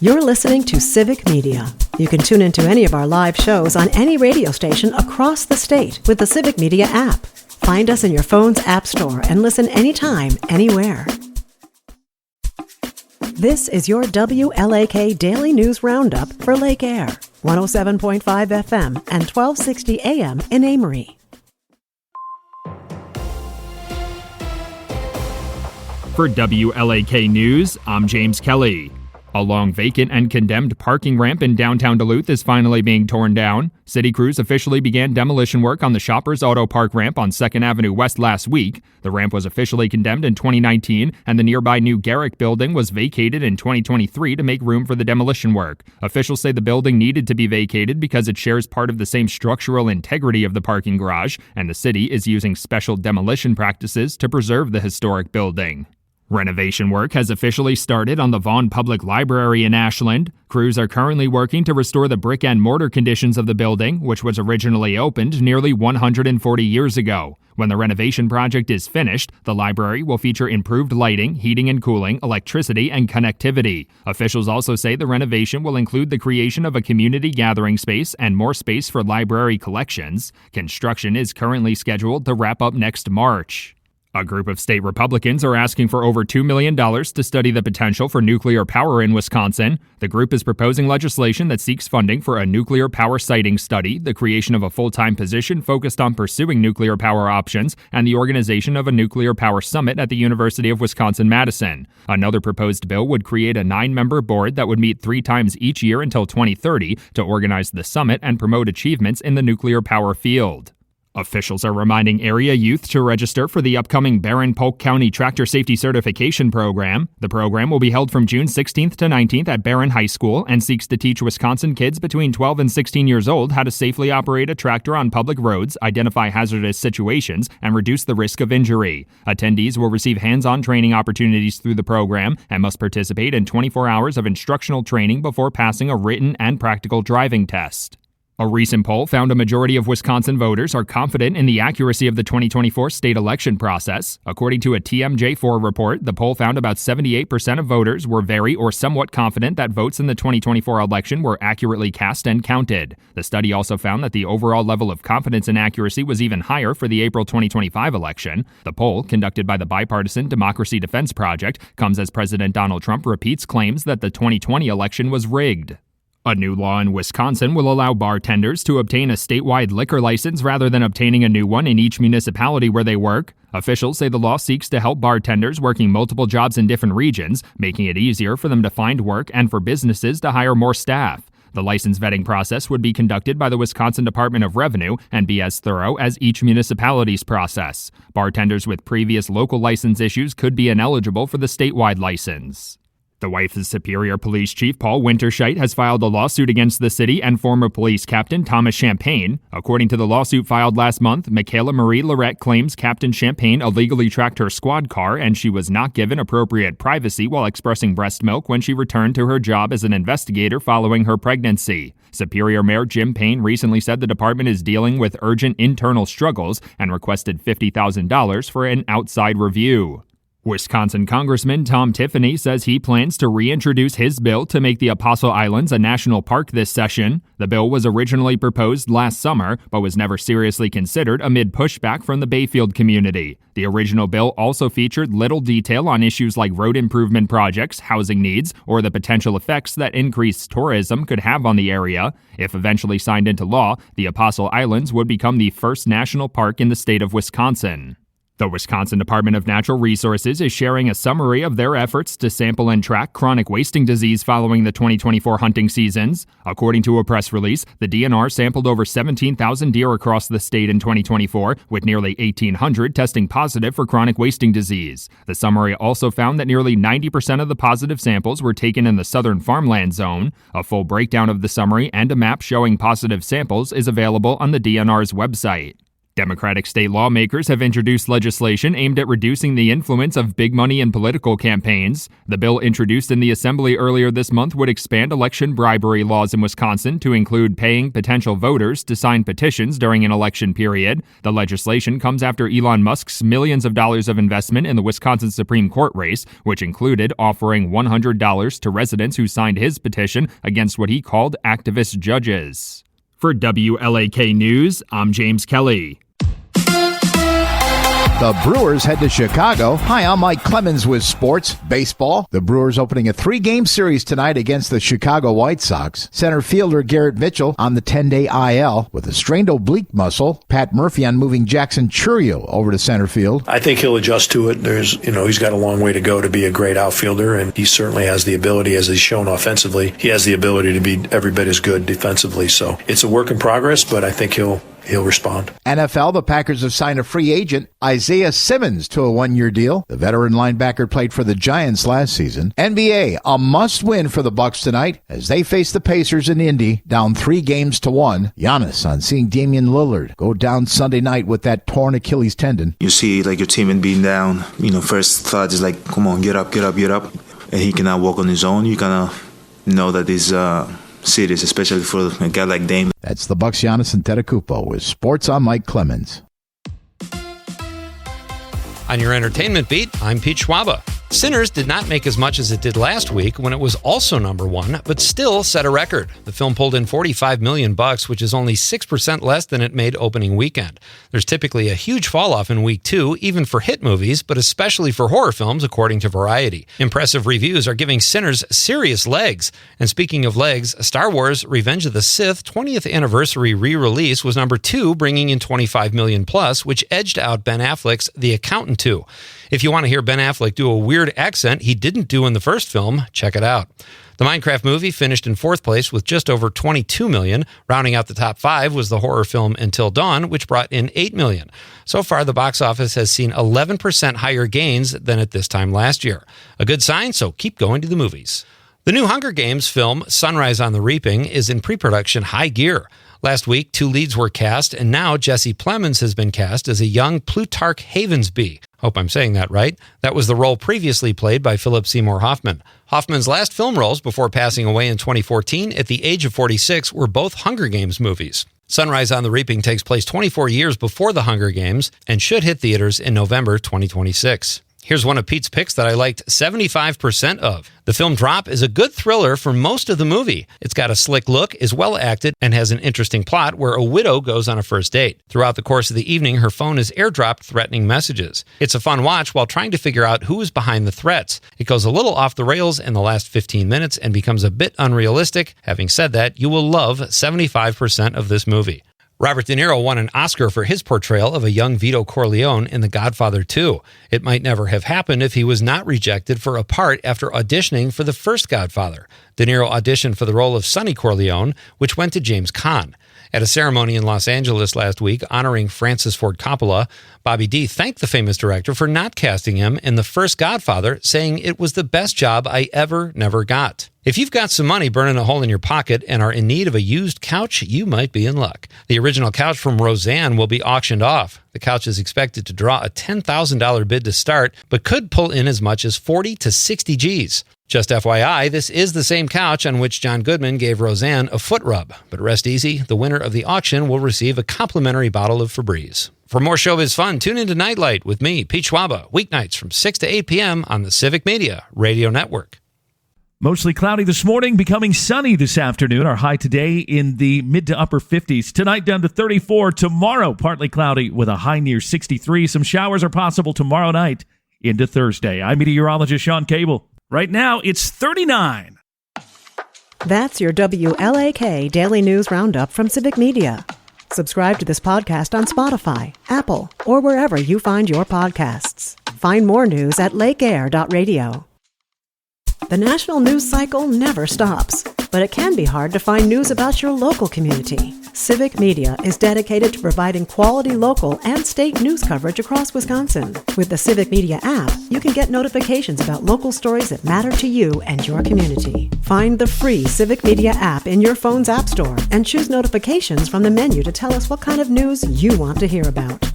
You're listening to Civic Media. You can tune into any of our live shows on any radio station across the state with the Civic Media app. Find us in your phone's app store and listen anytime, anywhere. This is your WLAK Daily News Roundup for Lake Air, 107.5 FM and 1260 AM in Amory. For WLAK News, I'm James Kelly. A long vacant and condemned parking ramp in downtown Duluth is finally being torn down. City crews officially began demolition work on the Shoppers Auto Park ramp on 2nd Avenue West last week. The ramp was officially condemned in 2019, and the nearby new Garrick building was vacated in 2023 to make room for the demolition work. Officials say the building needed to be vacated because it shares part of the same structural integrity of the parking garage, and the city is using special demolition practices to preserve the historic building. Renovation work has officially started on the Vaughan Public Library in Ashland. Crews are currently working to restore the brick and mortar conditions of the building, which was originally opened nearly 140 years ago. When the renovation project is finished, the library will feature improved lighting, heating and cooling, electricity, and connectivity. Officials also say the renovation will include the creation of a community gathering space and more space for library collections. Construction is currently scheduled to wrap up next March. A group of state Republicans are asking for over $2 million to study the potential for nuclear power in Wisconsin. The group is proposing legislation that seeks funding for a nuclear power siting study, the creation of a full-time position focused on pursuing nuclear power options, and the organization of a nuclear power summit at the University of Wisconsin-Madison. Another proposed bill would create a 9-member board that would meet 3 times each year until 2030 to organize the summit and promote achievements in the nuclear power field. Officials are reminding area youth to register for the upcoming Barron-Polk County Tractor Safety Certification Program. The program will be held from June 16th to 19th at Barron High School and seeks to teach Wisconsin kids between 12 and 16 years old how to safely operate a tractor on public roads, identify hazardous situations, and reduce the risk of injury. Attendees will receive hands-on training opportunities through the program and must participate in 24 hours of instructional training before passing a written and practical driving test. A recent poll found a majority of Wisconsin voters are confident in the accuracy of the 2024 state election process. According to a TMJ4 report, the poll found about 78% of voters were very or somewhat confident that votes in the 2024 election were accurately cast and counted. The study also found that the overall level of confidence and accuracy was even higher for the April 2025 election. The poll, conducted by the bipartisan Democracy Defense Project, comes as President Donald Trump repeats claims that the 2020 election was rigged. A new law in Wisconsin will allow bartenders to obtain a statewide liquor license rather than obtaining a new one in each municipality where they work. Officials say the law seeks to help bartenders working multiple jobs in different regions, making it easier for them to find work and for businesses to hire more staff. The license vetting process would be conducted by the Wisconsin Department of Revenue and be as thorough as each municipality's process. Bartenders with previous local license issues could be ineligible for the statewide license. The wife of Superior Police Chief Paul Winterscheidt has filed a lawsuit against the city and former police captain Thomas Champagne. According to the lawsuit filed last month, Michaela Marie Lorette claims Captain Champagne illegally tracked her squad car and she was not given appropriate privacy while expressing breast milk when she returned to her job as an investigator following her pregnancy. Superior Mayor Jim Payne recently said the department is dealing with urgent internal struggles and requested $50,000 for an outside review. Wisconsin Congressman Tom Tiffany says he plans to reintroduce his bill to make the Apostle Islands a national park this session. The bill was originally proposed last summer, but was never seriously considered amid pushback from the Bayfield community. The original bill also featured little detail on issues like road improvement projects, housing needs, or the potential effects that increased tourism could have on the area. If eventually signed into law, the Apostle Islands would become the first national park in the state of Wisconsin. The Wisconsin Department of Natural Resources is sharing a summary of their efforts to sample and track chronic wasting disease following the 2024 hunting seasons. According to a press release, the DNR sampled over 17,000 deer across the state in 2024, with nearly 1,800 testing positive for chronic wasting disease. The summary also found that nearly 90% of the positive samples were taken in the southern farmland zone. A full breakdown of the summary and a map showing positive samples is available on the DNR's website. Democratic state lawmakers have introduced legislation aimed at reducing the influence of big money in political campaigns. The bill introduced in the Assembly earlier this month would expand election bribery laws in Wisconsin to include paying potential voters to sign petitions during an election period. The legislation comes after Elon Musk's millions of dollars of investment in the Wisconsin Supreme Court race, which included offering $100 to residents who signed his petition against what he called activist judges. For WLAK News, I'm James Kelly. The Brewers head to Chicago. Hi, I'm Mike Clemens with sports, baseball. The Brewers opening a 3-game series tonight against the Chicago White Sox. Center fielder Garrett Mitchell on the 10-day IL with a strained oblique muscle. Pat Murphy on moving Jackson Churio over to center field. I think he'll adjust to it. He's got a long way to go to be a great outfielder, and he certainly has the ability, as he's shown offensively. He has the ability to be every bit as good defensively. So it's a work in progress, but I think he'll respond. NFL, the Packers have signed a free agent, Isaiah Simmons, to a 1-year deal. The veteran linebacker played for the Giants last season. NBA, a must-win for the Bucks tonight as they face the Pacers in Indy, down 3-1. Giannis on seeing Damian Lillard go down Sunday night with that torn Achilles tendon. You see your teammate being down, first thought is like, come on, get up. And he cannot walk on his own. You kind of know that he's serious, especially for a guy like Dame. That's the Bucks' Giannis Antetokounmpo with Sports on Mike Clemens. On your entertainment beat, I'm Pete Schwaba. Sinners did not make as much as it did last week when it was also number one, but still set a record. The film pulled in $45 million, which is only 6% less than it made opening weekend. There's typically a huge fall-off in week two, even for hit movies, but especially for horror films, according to Variety. Impressive reviews are giving Sinners serious legs. And speaking of legs, Star Wars Revenge of the Sith 20th anniversary re-release was number two, bringing in $25 million plus, which edged out Ben Affleck's The Accountant 2. If you want to hear Ben Affleck do a weird accent he didn't do in the first film, check it out. The Minecraft movie finished in fourth place with just over $22 million. Rounding out the top five was the horror film Until Dawn, which brought in $8 million. So far, the box office has seen 11% higher gains than at this time last year. A good sign, so keep going to the movies. The new Hunger Games film, Sunrise on the Reaping, is in pre-production high gear. Last week, 2 leads were cast, and now Jesse Plemons has been cast as a young Plutarch Havensby. Hope I'm saying that right. That was the role previously played by Philip Seymour Hoffman. Hoffman's last film roles before passing away in 2014 at the age of 46 were both Hunger Games movies. Sunrise on the Reaping takes place 24 years before the Hunger Games and should hit theaters in November 2026. Here's one of Pete's picks that I liked 75% of. The film Drop is a good thriller for most of the movie. It's got a slick look, is well acted, and has an interesting plot where a widow goes on a first date. Throughout the course of the evening, her phone is airdropped threatening messages. It's a fun watch while trying to figure out who is behind the threats. It goes a little off the rails in the last 15 minutes and becomes a bit unrealistic. Having said that, you will love 75% of this movie. Robert De Niro won an Oscar for his portrayal of a young Vito Corleone in The Godfather 2. It might never have happened if he was not rejected for a part after auditioning for the first Godfather. De Niro auditioned for the role of Sonny Corleone, which went to James Caan. At a ceremony in Los Angeles last week honoring Francis Ford Coppola, Bobby D thanked the famous director for not casting him in the first Godfather, saying it was the best job I never got. If you've got some money burning a hole in your pocket and are in need of a used couch, you might be in luck. The original couch from Roseanne will be auctioned off. The couch is expected to draw a $10,000 bid to start, but could pull in as much as 40 to 60 G's. Just FYI, this is the same couch on which John Goodman gave Roseanne a foot rub. But rest easy, the winner of the auction will receive a complimentary bottle of Febreze. For more showbiz fun, tune into Nightlight with me, Pete Schwaba, weeknights from 6 to 8 p.m. on the Civic Media Radio Network. Mostly cloudy this morning, becoming sunny this afternoon. Our high today in the mid to upper 50s. Tonight down to 34. Tomorrow, partly cloudy with a high near 63. Some showers are possible tomorrow night into Thursday. I'm meteorologist Sean Cable. Right now, it's 39. That's your WLAK Daily News Roundup from Civic Media. Subscribe to this podcast on Spotify, Apple, or wherever you find your podcasts. Find more news at lakeair.radio. The national news cycle never stops, but it can be hard to find news about your local community. Civic Media is dedicated to providing quality local and state news coverage across Wisconsin. With the Civic Media app, you can get notifications about local stories that matter to you and your community. Find the free Civic Media app in your phone's app store and choose notifications from the menu to tell us what kind of news you want to hear about.